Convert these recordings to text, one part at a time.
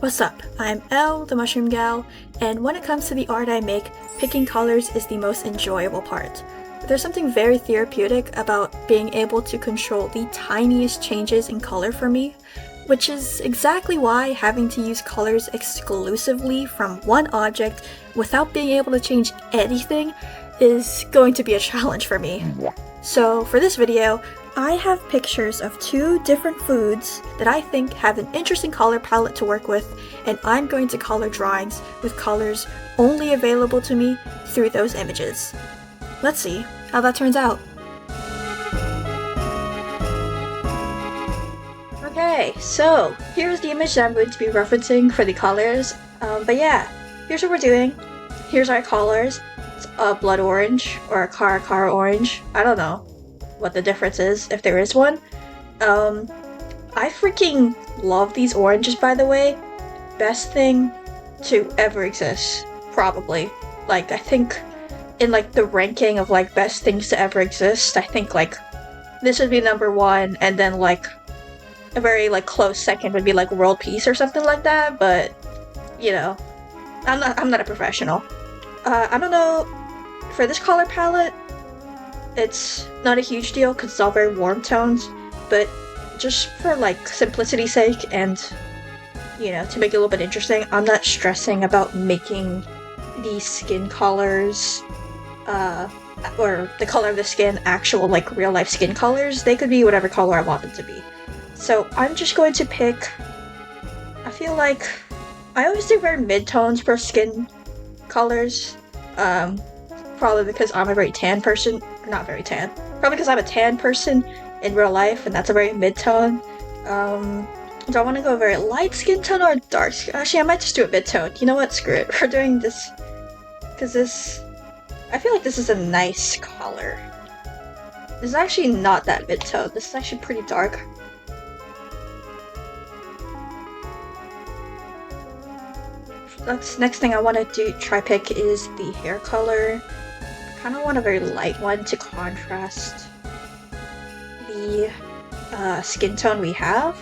What's up? I'm Elle, the Mushroom Gal, and when it comes to the art I make, picking colors is the most enjoyable part. There's something very therapeutic about being able to control the tiniest changes in color for me, which is exactly why having to use colors exclusively from one object without being able to change anything is going to be a challenge for me. So for this video, I have pictures of two different foods that I think have an interesting color palette to work with, and I'm going to color drawings with colors only available to me through those images. Let's see how that turns out. Okay, so here's the image that I'm going to be referencing for the colors. But yeah, here's what we're doing. Here's our colors. It's a blood orange or a cara orange. I don't know what the difference is, if there is one. I freaking love these oranges, by the way. Best thing to ever exist, probably. Like, I think in like the ranking of like best things to ever exist, I think like this would be number one, and then like a very like close second would be like world peace or something like that. But you know, I'm not a professional. I don't know, for this color palette, it's not a huge deal because it's all very warm tones, but just for like simplicity's sake and, you know, to make it a little bit interesting, I'm not stressing about making these skin colors, or the color of the skin actual like real life skin colors. They could be whatever color I want them to be. So I'm just going to pick, I feel like, I always do very mid-tones for skin colors, probably because I'm a very tan person. Not very tan. Probably because I'm a tan person in real life, and that's a very mid-tone. Do I want to go very light skin tone or dark skin? Actually, I might just do a mid-tone. You know what? Screw it. We're doing this because this, I feel like this is a nice color. This is actually not that mid-tone. This is actually pretty dark. Next thing I want to try pick is the hair color. I kind of want a very light one to contrast the skin tone we have.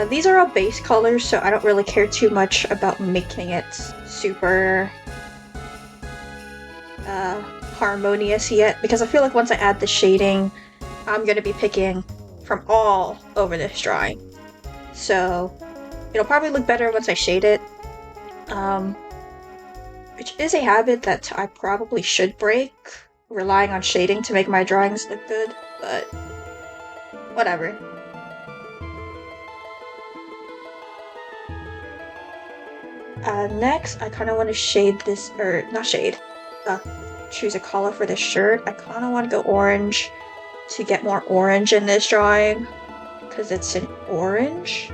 These are all base colors, so I don't really care too much about making it super harmonious yet, because I feel like once I add the shading, I'm going to be picking from all over this drawing. So it'll probably look better once I shade it. Which is a habit that I probably should break, relying on shading to make my drawings look good, but whatever. Next, I kind of want to shade this, or not shade, choose a color for this shirt. I kind of want to go orange to get more orange in this drawing, because it's an orange.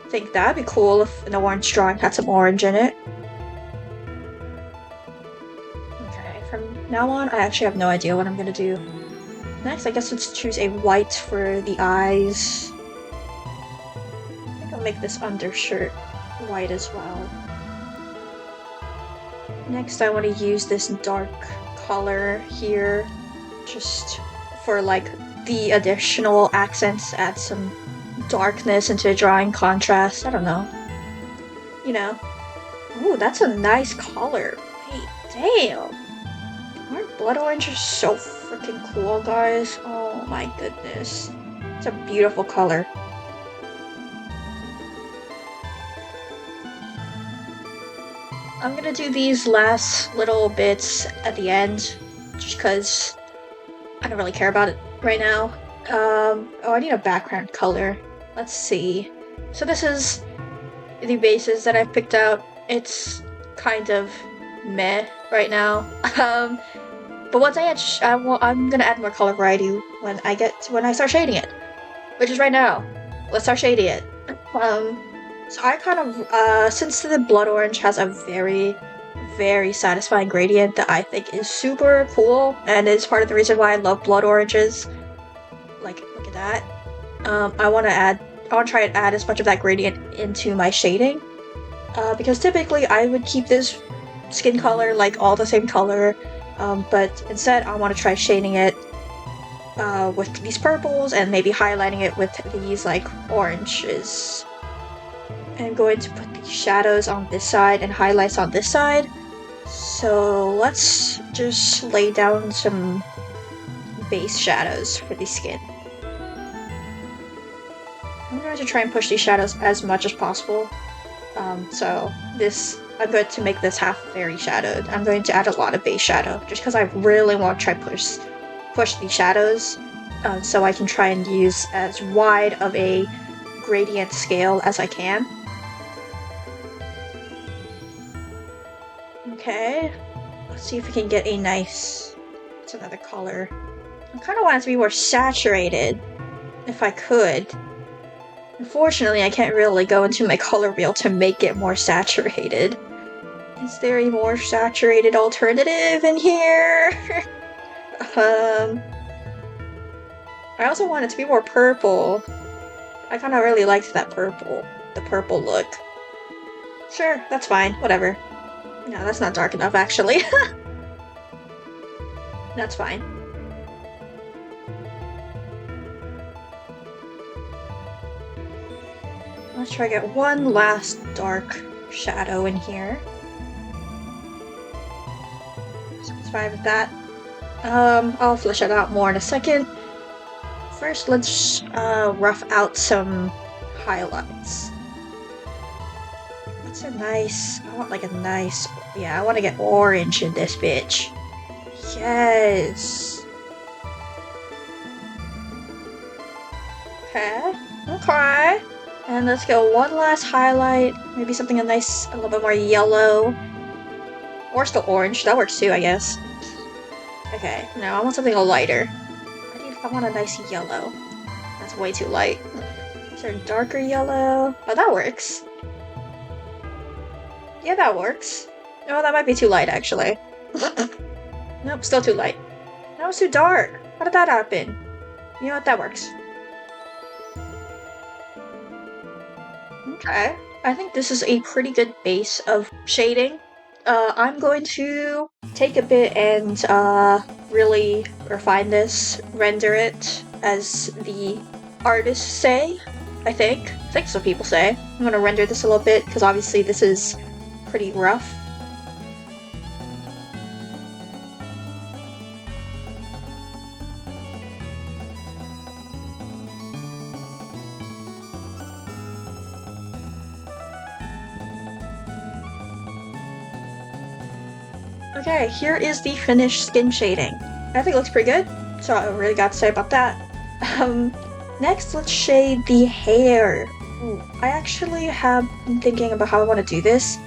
I think that'd be cool if an orange drawing had some orange in it. From now on, I actually have no idea what I'm gonna do. Next, I guess let's choose a white for the eyes. I think I'll make this undershirt white as well. Next, I want to use this dark color here, just for like the additional accents, add some darkness into a drawing contrast. I don't know. You know. Ooh, that's a nice color. Wait, damn. Aren't blood oranges so freaking cool, guys? Oh my goodness. It's a beautiful color. I'm gonna do these last little bits at the end, just because I don't really care about it right now. Oh, I need a background color. Let's see. So this is the bases that I've picked out. It's kind of meh right now. But once I add, I'm gonna add more color variety when I start shading it, which is right now. Let's start shading it. So I kind of, since the blood orange has a very, very satisfying gradient that I think is super cool, and is part of the reason why I love blood oranges. Like, look at that. I want to try and add as much of that gradient into my shading, because typically I would keep this skin color like all the same color, but instead I want to try shading it with these purples and maybe highlighting it with these like oranges. I'm going to put the shadows on this side and highlights on this side. So let's just lay down some base shadows for the skin. I'm going to try and push these shadows as much as possible. I'm going to make this half very shadowed. I'm going to add a lot of base shadow just because I really want to try push the shadows, so I can try and use as wide of a gradient scale as I can. Okay, let's see if we can get a nice, it's another color. I kind of want it to be more saturated, if I could. Unfortunately, I can't really go into my color wheel to make it more saturated. Is there a more saturated alternative in here? I also want it to be more purple. I kind of really liked that purple, the purple look. Sure, that's fine, whatever. No, that's not dark enough, actually. That's fine. Let's try to get one last dark shadow in here. So it's fine with that. I'll flesh it out more in a second. First, let's rough out some highlights. What's a nice... I want like a nice... Yeah, I want to get orange in this bitch. Yes! Okay. And let's go one last highlight. Maybe something a little bit more yellow. Or still orange, that works too, I guess. Okay, now I want something a little lighter. I want a nice yellow. That's way too light. Is there a darker yellow? Oh, that works. Yeah, that works. Oh, that might be too light, actually. Nope, still too light. That was too dark. How did that happen? You know what, that works. Okay. I think this is a pretty good base of shading. I'm going to take a bit and really refine this, render it as the artists say, I think. I think that's what people say. I'm gonna render this a little bit because obviously this is pretty rough. Okay, here is the finished skin shading. I think it looks pretty good, so I really got to say about that. Next, let's shade the hair. Ooh, I actually have been thinking about how I want to do this,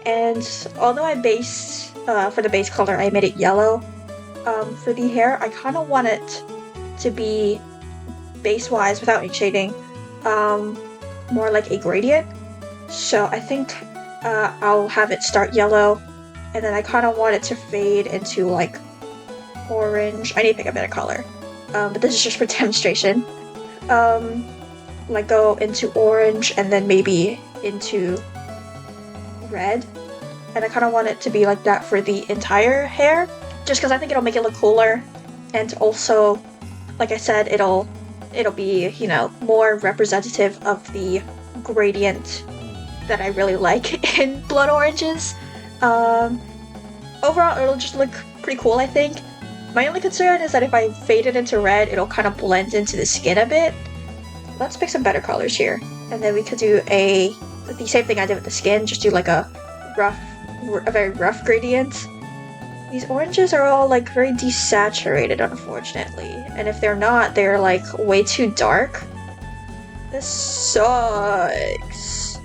and although for the base color, I made it yellow, for the hair, I kind of want it to be, base-wise, without any shading, more like a gradient. So I think I'll have it start yellow, and then I kind of want it to fade into like orange. I need to pick a better color, but this is just for demonstration. Like go into orange and then maybe into red, and I kind of want it to be like that for the entire hair, just because I think it'll make it look cooler, and also, like I said, it'll be, you know, more representative of the gradient that I really like in blood oranges. Overall, it'll just look pretty cool, I think. My only concern is that if I fade it into red, it'll kind of blend into the skin a bit. Let's pick some better colors here, and then we could do the same thing I did with the skin, just do like a very rough gradient. These oranges are all like very desaturated, unfortunately, and if they're not, they're like way too dark. This sucks.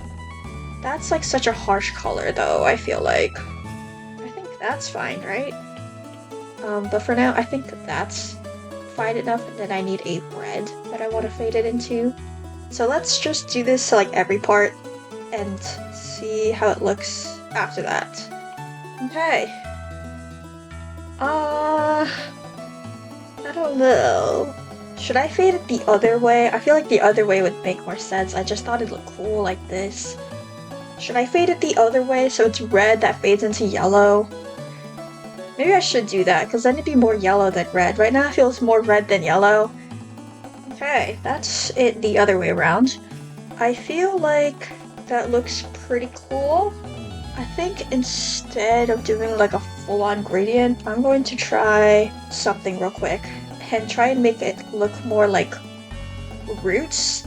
That's like such a harsh color though, I feel like. I think that's fine, right? But for now, I think that's fine enough, and then I need a red that I want to fade it into. So let's just do this to like every part and see how it looks after that. Okay. I don't know. Should I fade it the other way? I feel like the other way would make more sense. I just thought it'd look cool like this. Should I fade it the other way so it's red that fades into yellow? Maybe I should do that, because then it'd be more yellow than red. Right now it feels more red than yellow. Okay, that's it the other way around. I feel like that looks pretty cool. I think instead of doing like a full-on gradient, I'm going to try something real quick and try and make it look more like roots.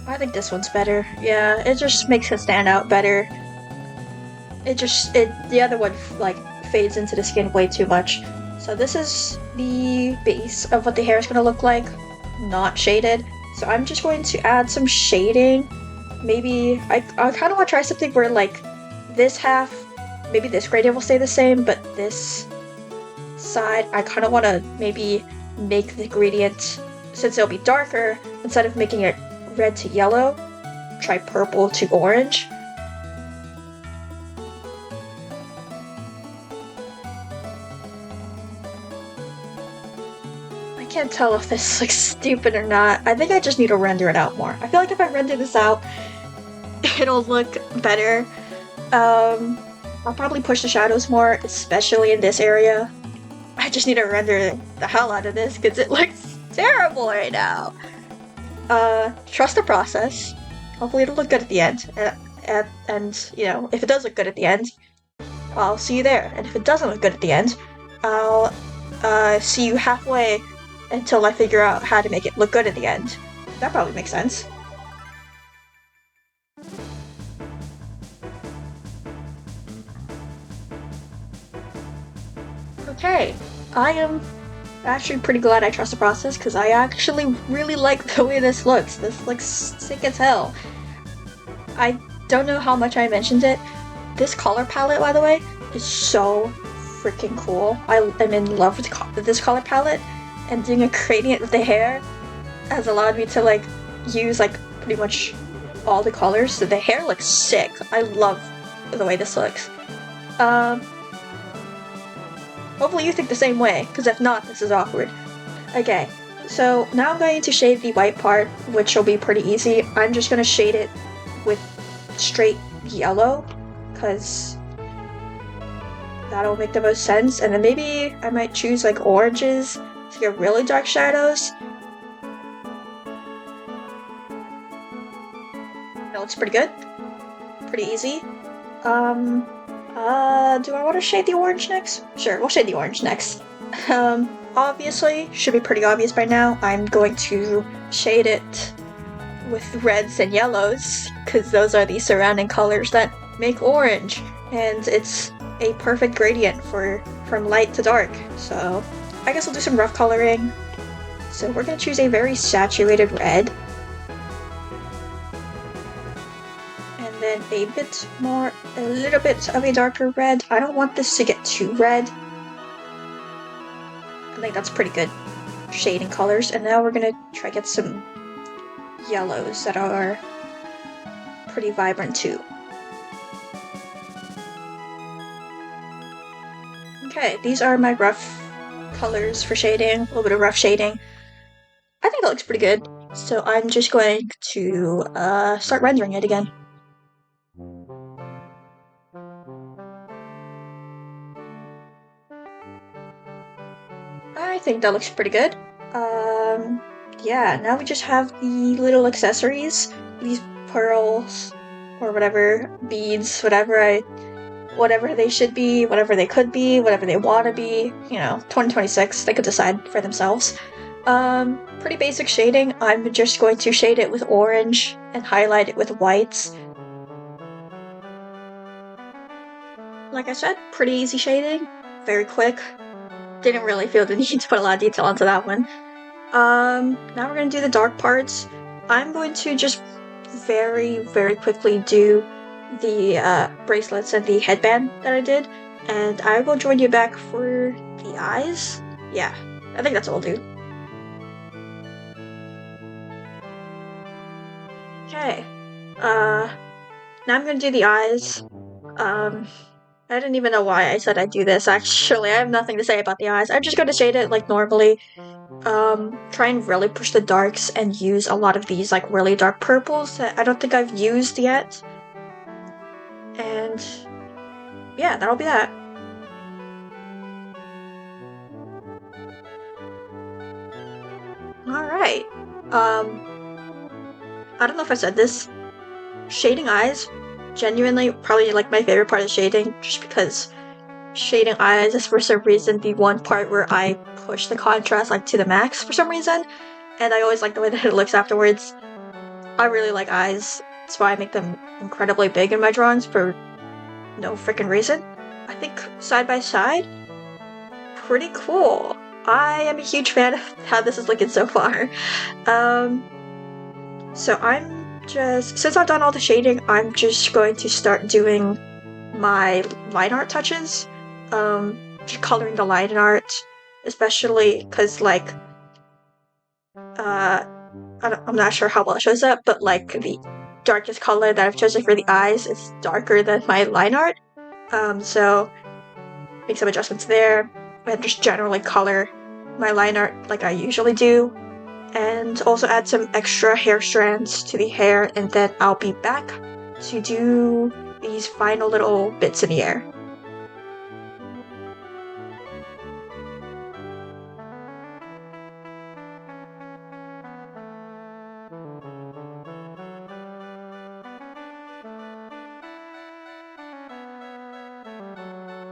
I think this one's better. Yeah, it just makes it stand out better. The other one like fades into the skin way too much. So this is the base of what the hair is gonna look like, not shaded. So I'm just going to add some shading. Maybe I kind of want to try something where like this half, maybe this gradient will stay the same, but this side I kind of want to maybe make the gradient, since it'll be darker, instead of making it red to yellow, try purple to orange. I can't tell if this looks stupid or not. I think I just need to render it out more. I feel like if I render this out, it'll look better. I'll probably push the shadows more, especially in this area. I just need to render the hell out of this because it looks terrible right now. Trust the process. Hopefully it'll look good at the end. And, you know, if it does look good at the end, I'll see you there. And if it doesn't look good at the end, I'll see you halfway until I figure out how to make it look good at the end. That probably makes sense. Okay, I am actually pretty glad I trust the process because I actually really like the way this looks. This looks sick as hell. I don't know how much I mentioned it. This color palette, by the way, is so freaking cool. I am in love with this color palette, and doing a gradient with the hair has allowed me to like use like pretty much all the colors. So the hair looks sick. I love the way this looks. Hopefully you think the same way, because if not, this is awkward. Okay, so now I'm going to shade the white part, which will be pretty easy. I'm just going to shade it with straight yellow, because that'll make the most sense. And then maybe I might choose like oranges to get really dark shadows. That looks pretty good. Pretty easy. Do I want to shade the orange next? Sure, we'll shade the orange next. Obviously, should be pretty obvious by now, I'm going to shade it with reds and yellows, because those are the surrounding colors that make orange, and it's a perfect gradient from light to dark. So I guess we'll do some rough coloring. So we're going to choose a very saturated red. And then a little bit of a darker red. I don't want this to get too red. I think that's pretty good shading colors. And now we're gonna try to get some yellows that are pretty vibrant too. Okay, these are my rough colors for shading, a little bit of rough shading. I think that looks pretty good. So I'm just going to start rendering it again. I think that looks pretty good. Yeah, now we just have the little accessories, these pearls, or whatever, beads, whatever they should be, whatever they could be, whatever they want to be, you know, 2026, they could decide for themselves. Pretty basic shading. I'm just going to shade it with orange and highlight it with whites. Like I said, pretty easy shading, very quick. Didn't really feel the need to put a lot of detail into that one. Now we're gonna do the dark parts. I'm going to just very, very quickly do the bracelets and the headband that I did, and I will join you back for the eyes. Yeah, I think that's what we'll do. Okay, now I'm gonna do the eyes. I didn't even know why I said I'd do this, actually. I have nothing to say about the eyes. I'm just gonna shade it like normally. Try and really push the darks and use a lot of these like really dark purples that I don't think I've used yet. And yeah, that'll be that. Alright, I don't know if I said this, shading eyes, genuinely probably like my favorite part of shading, just because shading eyes is for some reason the one part where I push the contrast like to the max for some reason, and I always like the way that it looks afterwards. I really like eyes, that's why I make them incredibly big in my drawings for no freaking reason. I think side by side, pretty cool. I am a huge fan of how this is looking so far. So since I've done all the shading, I'm just going to start doing my line art touches. Just coloring the line art, especially because like, I'm not sure how well it shows up, but like the darkest color that I've chosen for the eyes is darker than my line art. So make some adjustments there, and just generally color my line art like I usually do. And also add some extra hair strands to the hair, and then I'll be back to do these final little bits in the air.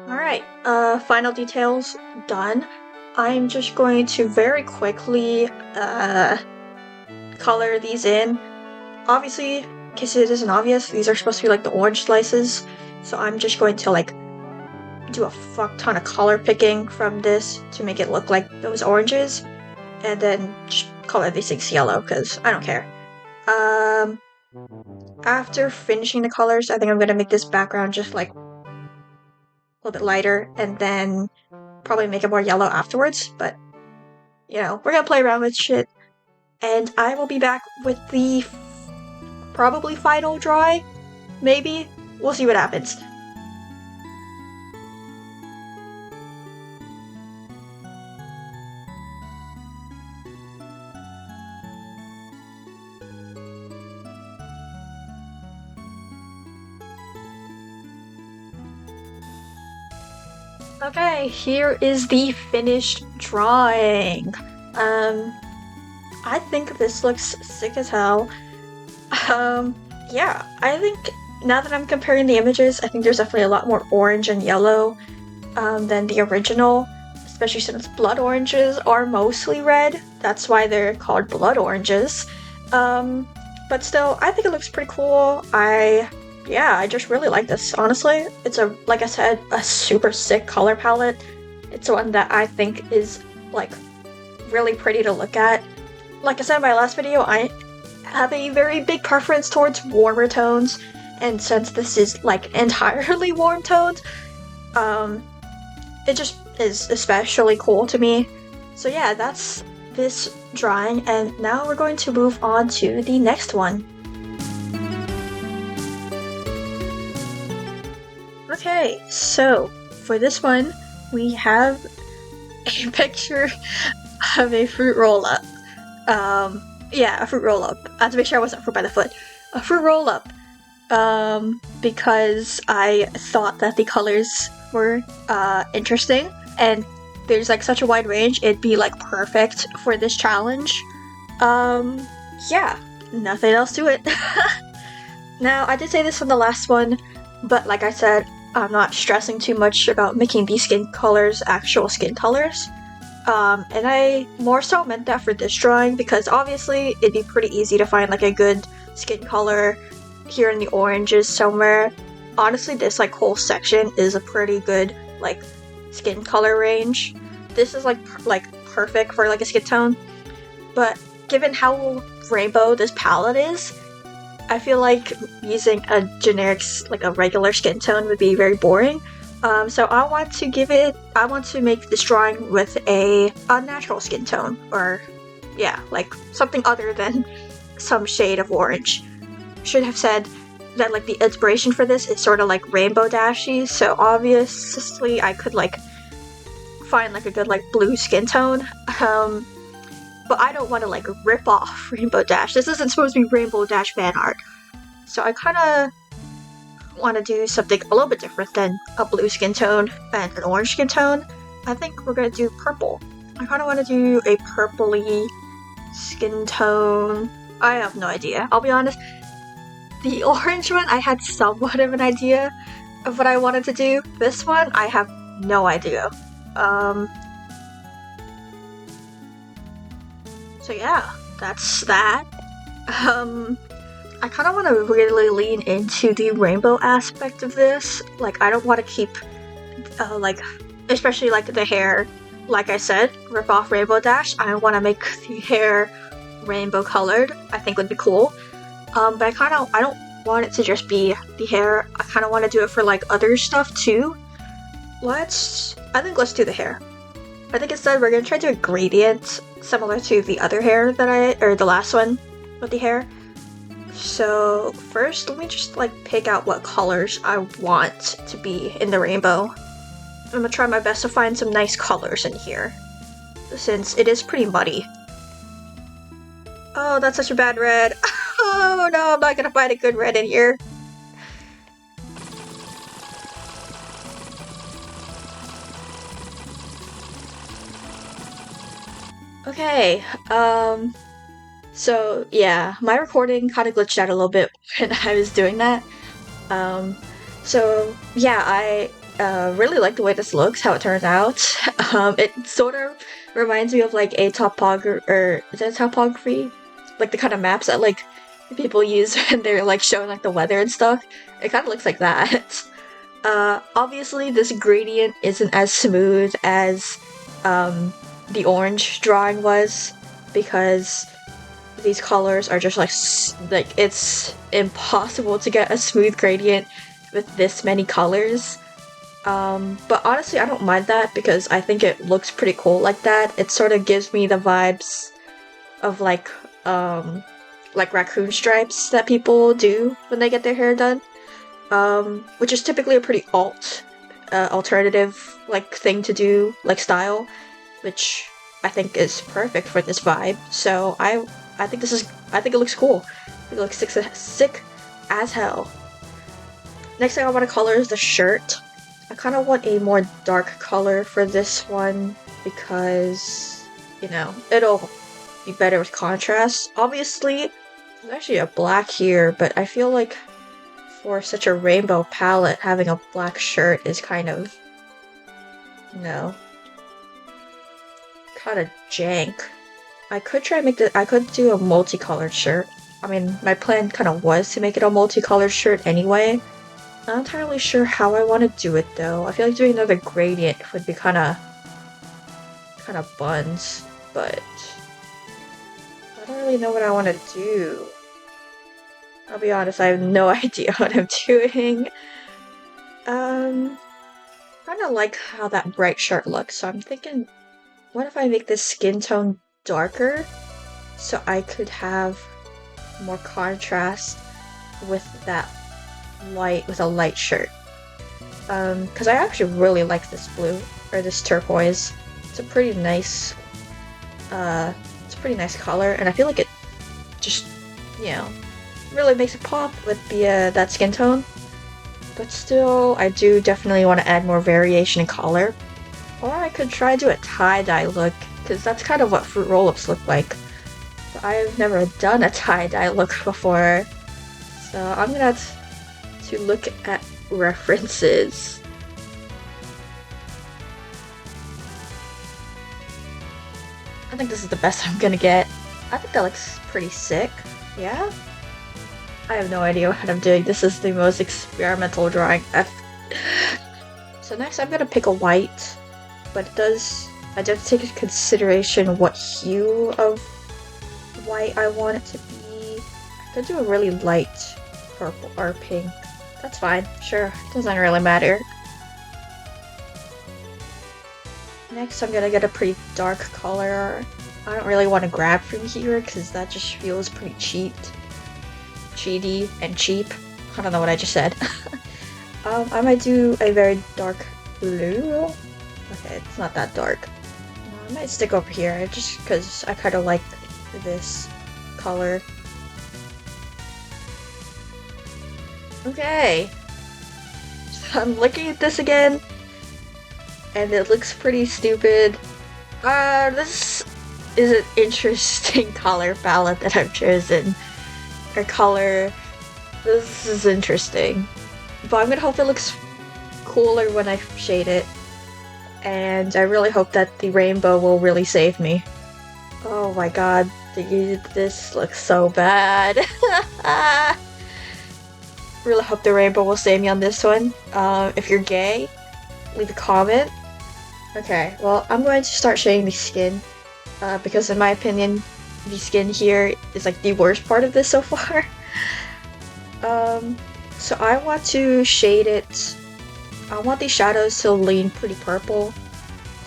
Alright, final details done. I'm just going to very quickly color these in. Obviously, in case it isn't obvious, these are supposed to be like the orange slices, so I'm just going to like do a fuck ton of color picking from this to make it look like those oranges, and then just color these things yellow because I don't care. After finishing the colors, I think I'm gonna make this background just like a little bit lighter, and then probably make it more yellow afterwards, but you know, we're gonna play around with shit, and I will be back with the probably final drawing, maybe? We'll see what happens. Okay, here is the finished drawing. I think this looks sick as hell. Yeah, I think now that I'm comparing the images, I think there's definitely a lot more orange and yellow than the original, especially since blood oranges are mostly red. That's why they're called blood oranges. But still, I think it looks pretty cool. I just really like this, honestly. It's like I said, a super sick color palette. It's one that I think is, like, really pretty to look at. Like I said in my last video, I have a very big preference towards warmer tones, and since this is, like, entirely warm tones, it just is especially cool to me. So yeah, that's this drawing, and now we're going to move on to the next one. Okay, so for this one, we have a picture of a fruit roll-up. Yeah, a fruit roll-up. I had to make sure I wasn't fruit by the foot. A fruit roll-up. Because I thought that the colors were interesting, and there's like such a wide range, it'd be like perfect for this challenge. Yeah, nothing else to it. Now, I did say this on the last one, but like I said, I'm not stressing too much about making these skin colors actual skin colors. And I more so meant that for this drawing because obviously it'd be pretty easy to find like a good skin color here in the oranges somewhere. Honestly, this like whole section is a pretty good like skin color range. This is like perfect for like a skin tone, but given how rainbow this palette is, I feel like using a generic, like a regular skin tone would be very boring. So I want to make this drawing with a natural skin tone, or yeah, like something other than some shade of orange. Should have said that like the inspiration for this is sort of like Rainbow Dashies, so obviously I could like find like a good like blue skin tone. But I don't want to like rip off Rainbow Dash. This isn't supposed to be Rainbow Dash fan art. So I kind of want to do something a little bit different than a blue skin tone and an orange skin tone. I think we're going to do purple. I kind of want to do a purpley skin tone. I have no idea. I'll be honest. The orange one, I had somewhat of an idea of what I wanted to do. This one, I have no idea. So yeah, that's that. I kind of want to really lean into the rainbow aspect of this. Like, I don't want to keep, like, especially like the hair. Like I said, rip off Rainbow Dash. I want to make the hair rainbow colored. I think would be cool. But I don't want it to just be the hair. I kind of want to do it for like other stuff too. I think let's do the hair. I think instead we're gonna try to do a gradient similar to the other hair or the last one with the hair. So first, let me just like pick out what colors I want to be in the rainbow. I'm gonna try my best to find some nice colors in here, since it is pretty muddy. Oh, that's such a bad red. Oh no, I'm not gonna find a good red in here. Okay, so yeah, my recording kind of glitched out a little bit when I was doing that. So yeah, I really like the way this looks, how it turned out. It sort of reminds me of like a topography, or is that topography? Like the kind of maps that like people use when they're like showing like the weather and stuff. It kind of looks like that. Obviously this gradient isn't as smooth as the orange drawing was, because these colors are just like it's impossible to get a smooth gradient with this many colors. But honestly, I don't mind that because I think it looks pretty cool like that. It sort of gives me the vibes of like raccoon stripes that people do when they get their hair done. Which is typically a pretty alternative like thing to do, like style, which I think is perfect for this vibe. So I think it looks cool. It looks sick as hell. Next thing I want to color is the shirt. I kind of want a more dark color for this one because, you know, it'll be better with contrast. Obviously, there's actually a black here, but I feel like for such a rainbow palette, having a black shirt is kind of, you know, kind of jank. I could do a multicolored shirt. I mean, my plan kind of was to make it a multicolored shirt anyway. Not entirely sure how I want to do it though. I feel like doing another gradient would be kind of buns, but I don't really know what I want to do. I'll be honest, I have no idea what I'm doing. Kind of like how that bright shirt looks, so I'm thinking, what if I make this skin tone darker so I could have more contrast with a light shirt. Because I actually really like this blue, or this turquoise. It's a pretty nice color, and I feel like it just, you know, really makes it pop with the that skin tone. But still, I do definitely want to add more variation in color. Or I could try to do a tie-dye look, because that's kind of what fruit roll-ups look like. But I've never done a tie-dye look before, so I'm gonna have to look at references. I think this is the best I'm gonna get. I think that looks pretty sick. Yeah? I have no idea what I'm doing. This is the most experimental drawing ever. So next I'm gonna pick a white, but I do have to take into consideration what hue of white I want it to be. I could do a really light purple or pink. That's fine, sure, doesn't really matter. Next I'm gonna get a pretty dark color. I don't really want to grab from here because that just feels pretty cheaty and cheap. I don't know what I just said. I might do a very dark blue. Okay, it's not that dark. I might stick over here just because I kind of like this color. Okay, so I'm looking at this again, and it looks pretty stupid. is an interesting color palette that I've chosen. Or color. This is interesting. But I'm gonna hope it looks cooler when I shade it. And I really hope that the rainbow will really save me. Oh my god, this looks so bad. Really hope the rainbow will save me on this one. If you're gay, leave a comment. Okay, well, I'm going to start shading the skin. Because in my opinion, the skin here is like the worst part of this so far. So I want to shade it. I want these shadows to lean pretty purple.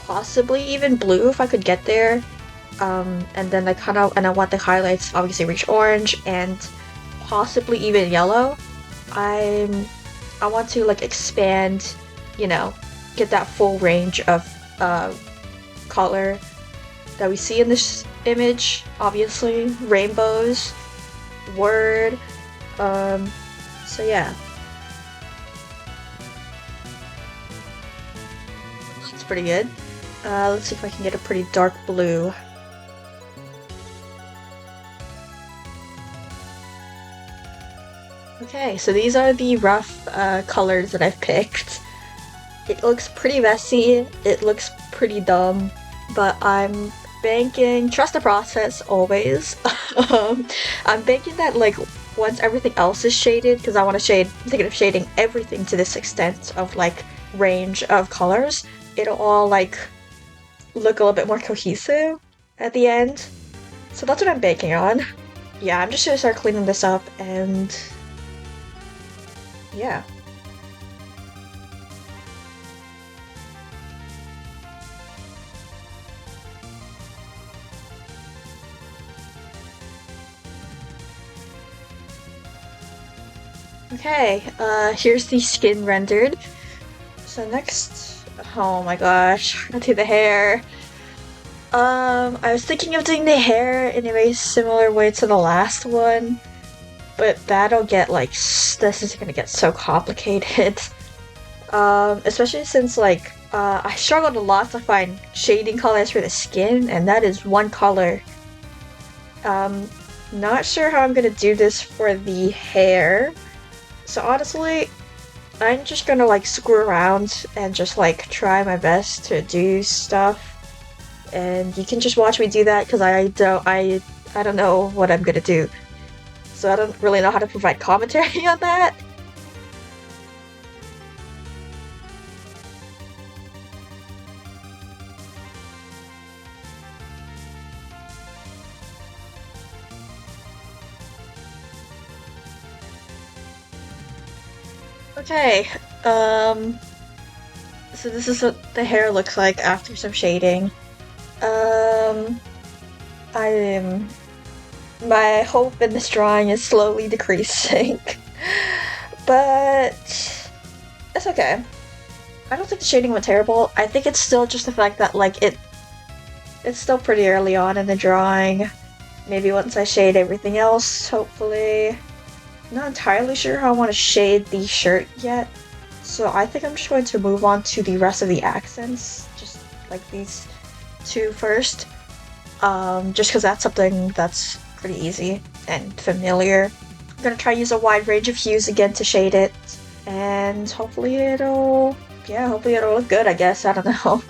Possibly even blue if I could get there. And then and I want the highlights obviously reach orange and possibly even yellow. I want to like expand, you know, get that full range of color that we see in this image. Obviously, rainbows, word. So yeah. Looks pretty good. Let's see if I can get a pretty dark blue. Okay, so these are the rough colors that I've picked. It looks pretty messy, it looks pretty dumb, but I'm banking, trust the process always. I'm banking that like once everything else is shaded, because I want to shade, I'm thinking of shading everything to this extent of like range of colors, it'll all like look a little bit more cohesive at the end. So that's what I'm banking on. Yeah, I'm just gonna start cleaning this up and yeah. Okay, here's the skin rendered. So next, oh my gosh, I'll do the hair. I was thinking of doing the hair in a very similar way to the last one, but that'll get like, this is gonna get so complicated. Especially since like, I struggled a lot to find shading colors for the skin, and that is one color. Not sure how I'm gonna do this for the hair. So honestly, I'm just gonna like screw around and just like try my best to do stuff. And you can just watch me do that because I don't know what I'm gonna do. So I don't really know how to provide commentary on that. Okay, so this is what the hair looks like after some shading. I'm my hope in this drawing is slowly decreasing. But it's okay. I don't think the shading went terrible. I think it's still just the fact that like it's still pretty early on in the drawing. Maybe once I shade everything else, hopefully. I'm not entirely sure how I want to shade the shirt yet. So I think I'm just going to move on to the rest of the accents. Just like these two first. Just because that's something that's pretty easy and familiar. I'm gonna try to use a wide range of hues again to shade it, and hopefully it'll look good, I guess, I don't know.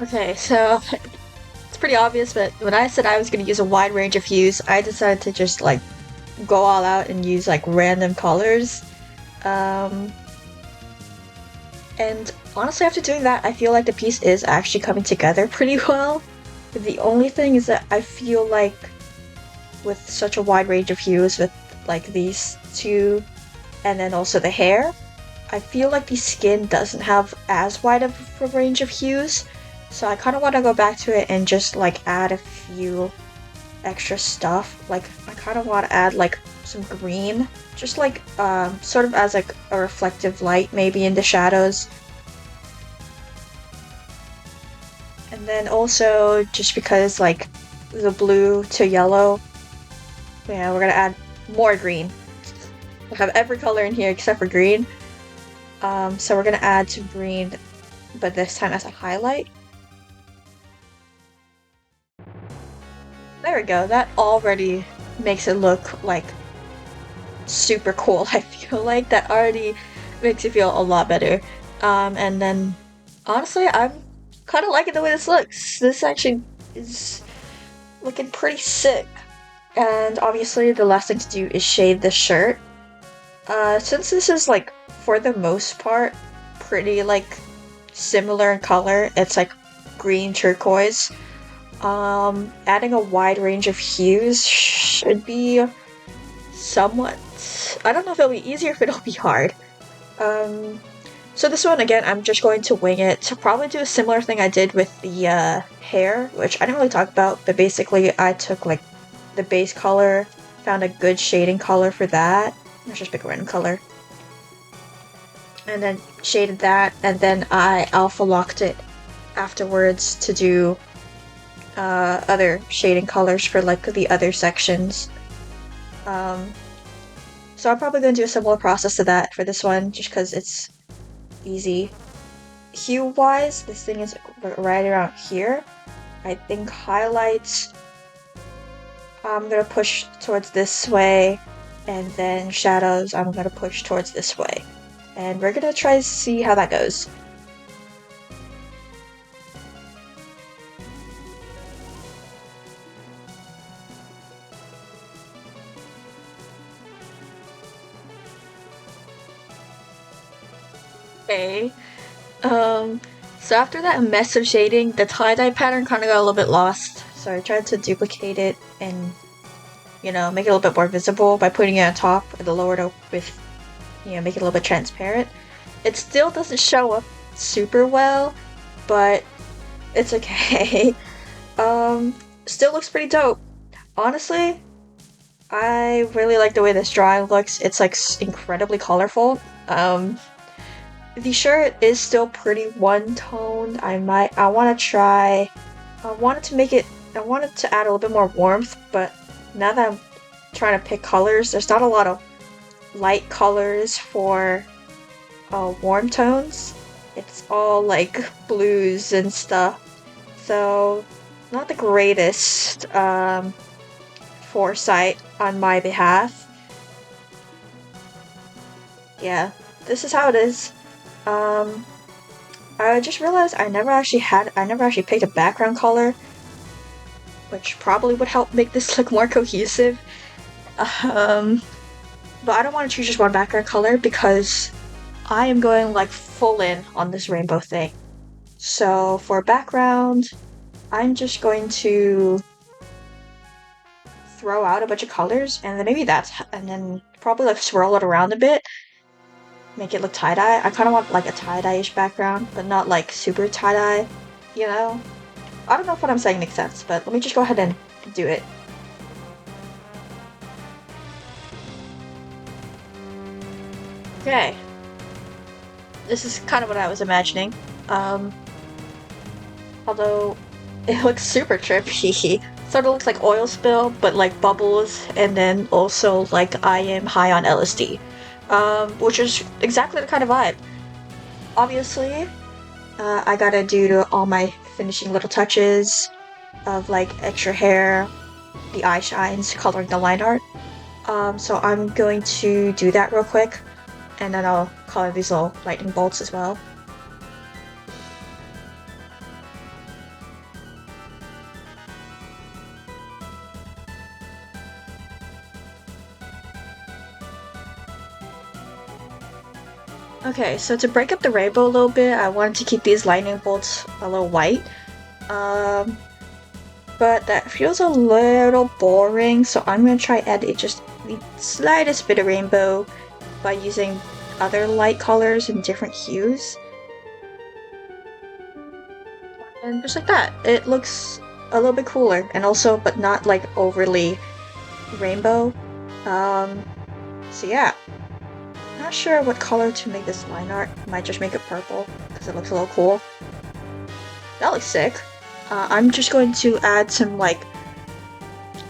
Okay, so it's pretty obvious, but when I said I was gonna use a wide range of hues, I decided to just like go all out and use like random colors. And honestly, after doing that, I feel like the piece is actually coming together pretty well. The only thing is that I feel like with such a wide range of hues with like these two and then also the hair, I feel like the skin doesn't have as wide of a range of hues. So I kind of want to go back to it and just like add a few extra stuff. Like I kind of want to add like some green, just like sort of as like a reflective light maybe in the shadows. And then also just because like the blue to yellow, yeah, we're gonna add more green. I have every color in here except for green. So we're gonna add some green, but this time as a highlight. There we go, that already makes it look like super cool. I feel like that already makes it feel a lot better. And then honestly, I'm kind of liking the way this looks. This actually is looking pretty sick. And obviously the last thing to do is shade the shirt. Since this is like, for the most part, pretty like similar in color, it's like green turquoise. Adding a wide range of hues should be somewhat. I don't know if it'll be easier, if it'll be hard. So this one, again, I'm just going to wing it to probably do a similar thing I did with the hair, which I didn't really talk about, but basically I took like the base color, found a good shading color for that. Let's just pick a random color. And then shaded that, and then I alpha locked it afterwards to do other shading colors for like the other sections. So I'm probably going to do a similar process to that for this one, just because it's easy. Hue-wise, this thing is right around here. I think highlights, I'm gonna push towards this way, and then shadows, I'm gonna push towards this way. And we're gonna try to see how that goes. Okay. So after that mess of shading, the tie-dye pattern kind of got a little bit lost. So I tried to duplicate it and, you know, make it a little bit more visible by putting it on top with the lowered up with, you know, make it a little bit transparent. It still doesn't show up super well, but it's okay. Still looks pretty dope. Honestly, I really like the way this drawing looks. It's like incredibly colorful. The shirt is still pretty one-toned. I wanted to add a little bit more warmth, but now that I'm trying to pick colors, there's not a lot of light colors for warm tones. It's all like blues and stuff. So, not the greatest foresight on my behalf. Yeah, this is how it is. I just realized I never actually picked a background color, which probably would help make this look more cohesive. But I don't want to choose just one background color because I am going like full in on this rainbow thing. So for background, I'm just going to throw out a bunch of colors, and then probably like swirl it around a bit, make it look tie-dye. I kind of want like a tie-dye-ish background, but not like super tie-dye, you know? I don't know if what I'm saying makes sense, but let me just go ahead and do it. Okay. This is kind of what I was imagining. Although it looks super trippy. Sort of looks like oil spill, but like bubbles, and then also like I am high on LSD. Which is exactly the kind of vibe. Obviously, I gotta do all my finishing little touches of like extra hair, the eye shines, coloring the line art. So I'm going to do that real quick, and then I'll color these little lightning bolts as well. Okay, so to break up the rainbow a little bit, I wanted to keep these lightning bolts a little white. But that feels a little boring, so I'm gonna try add just the slightest bit of rainbow by using other light colors in different hues. And just like that, it looks a little bit cooler, and also, but not like overly rainbow. So yeah. Not sure what color to make this line art. Might just make it purple, because it looks a little cool. That looks sick. I'm just going to add some like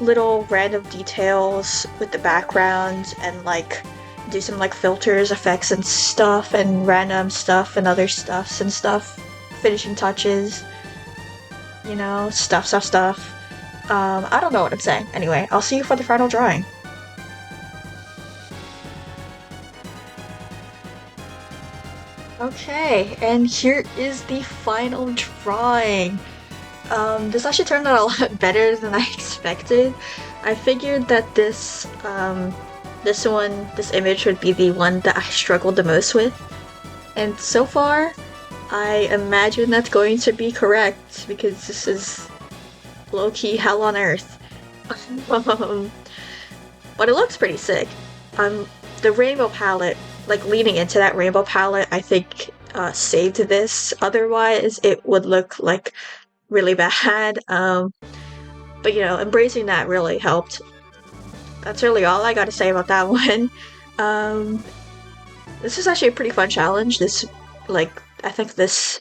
little random details with the background and like do some like filters, effects and stuff, and random stuff and other stuffs and stuff, finishing touches, you know, stuff. I don't know what I'm saying. Anyway, I'll see you for the final drawing. Okay, and here is the final drawing. This actually turned out a lot better than I expected. I figured that this image would be the one that I struggled the most with. And so far, I imagine that's going to be correct, because this is low-key hell on earth. But it looks pretty sick. The rainbow palette, like leaning into that rainbow palette, I think saved this. Otherwise, it would look like really bad. But you know, embracing that really helped. That's really all I gotta say about that one. This is actually a pretty fun challenge. I think this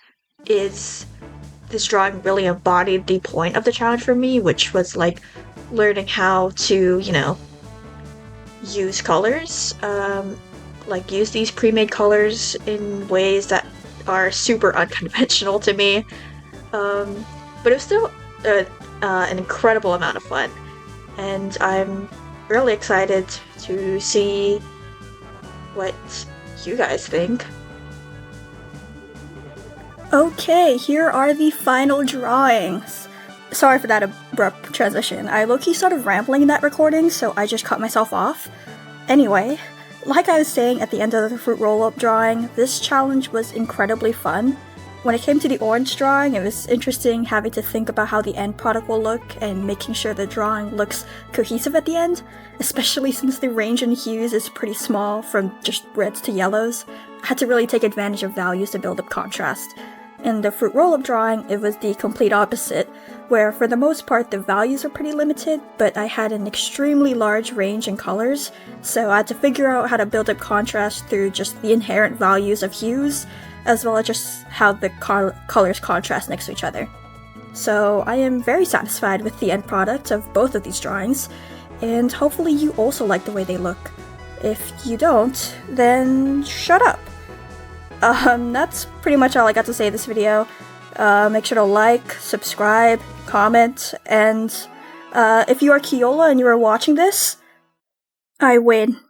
drawing really embodied the point of the challenge for me, which was like learning how to, you know, use colors, like use these pre-made colors in ways that are super unconventional to me. But it was still an incredible amount of fun, and I'm really excited to see what you guys think. Okay, here are the final drawings. Sorry for that abrupt transition. I low-key started rambling in that recording, so I just cut myself off. Anyway, like I was saying at the end of the fruit roll-up drawing, this challenge was incredibly fun. When it came to the orange drawing, it was interesting having to think about how the end product will look and making sure the drawing looks cohesive at the end, especially since the range in hues is pretty small, from just reds to yellows. I had to really take advantage of values to build up contrast. In the fruit roll-up drawing, it was the complete opposite, where for the most part the values are pretty limited, but I had an extremely large range in colors, so I had to figure out how to build up contrast through just the inherent values of hues, as well as just how the colors contrast next to each other. So I am very satisfied with the end product of both of these drawings, and hopefully you also like the way they look. If you don't, then shut up! That's pretty much all I got to say in this video. Make sure to like, subscribe, comment, and if you are Kiola and you are watching this, I win.